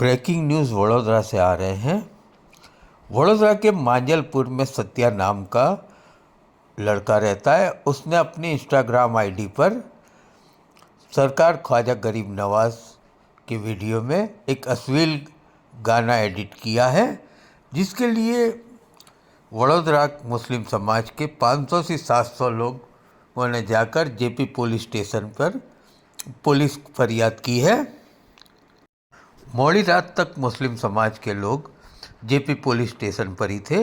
Breaking news Vadodara से आ रहे हैं। वडोदरा के मांजलपुर में सत्या नाम का लड़का रहता है। उसने अपनी इंस्टाग्राम आईडी पर सरकार ख्वाजा गरीब नवाज की वीडियो में एक अश्लील गाना एडिट किया है, जिसके लिए वडोदरा मुस्लिम समाज के 500 से 700 लोगों ने जाकर जेपी पुलिस स्टेशन पर पुलिस फरियाद की है। मोड़ी रात तक मुस्लिम समाज के लोग जेपी पुलिस स्टेशन पर ही थे।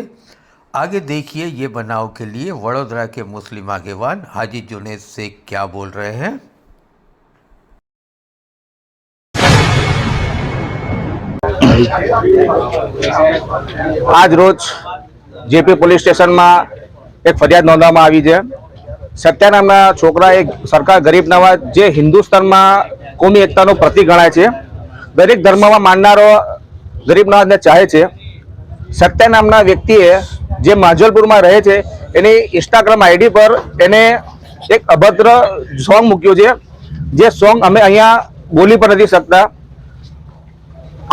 आगे देखिए ये बनाव के लिए वडोदरा के मुस्लिम आगेवान हाजी जुनेद शेख क्या बोल रहे हैं। आज रोज जेपी पुलिस स्टेशन में एक फरियाद नोंधवामां आवी छे। सत्या नामना छोकरा एक सरकार गरीब नवाज जे हिंदुस्तान में कोमी एकतानो प्रतीक गणाय छे। दरेक धर्म में माननारो गरीब नवाज ने चाहे छे। सत्या नामना व्यक्तिए जे माजलपुर में रहे छे एनी इंस्टाग्राम आईडी पर एने एक अभद्र सॉन्ग मूक्यो छे, जे सॉन्ग अमे अहींया बोली पण नथी शकता।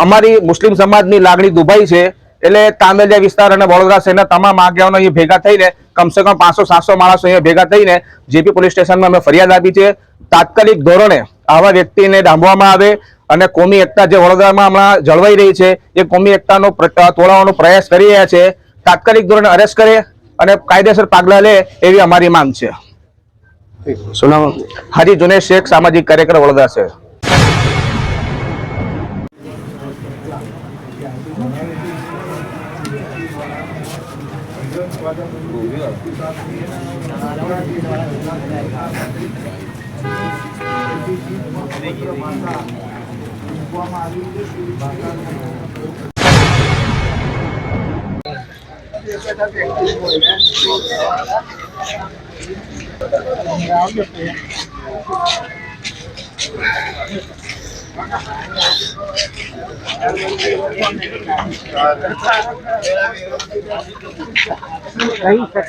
अमारी मुस्लिम समाजनी लागणी दुभाई छे એટલે તામેલિયા વિસ્તાર અને વડોદરા શહેરના તમામ આગેવાનો અહીં ભેગા થઈને કમસે કમ 500-700 માણસો અહીં ભેગા થઈને જેપી પોલીસ સ્ટેશનમાં અમે ફરિયાદ આપી છે। તાત્કાલિક ધોરણે આવા વ્યક્તિને ડામવામાં આવે અને કોમી એકતા જે વડોદરામાં હમણાં જળવાઈ રહી છે એ કોમી એકતાનો તોડવાનો પ્રયાસ કરી રહ્યા છે। તાત્કાલિક ધોરણે અરેસ્ટ કરે અને કાયદેસર પગલાં લે એવી અમારી માંગ છે। શું નામ? હાજી જુનેદ શેખ, સામાજિક કાર્યકર, વડોદરા શહેર।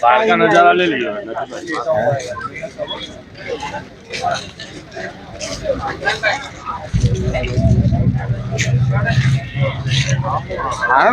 बाहर का नजारा ले लियो। हाँ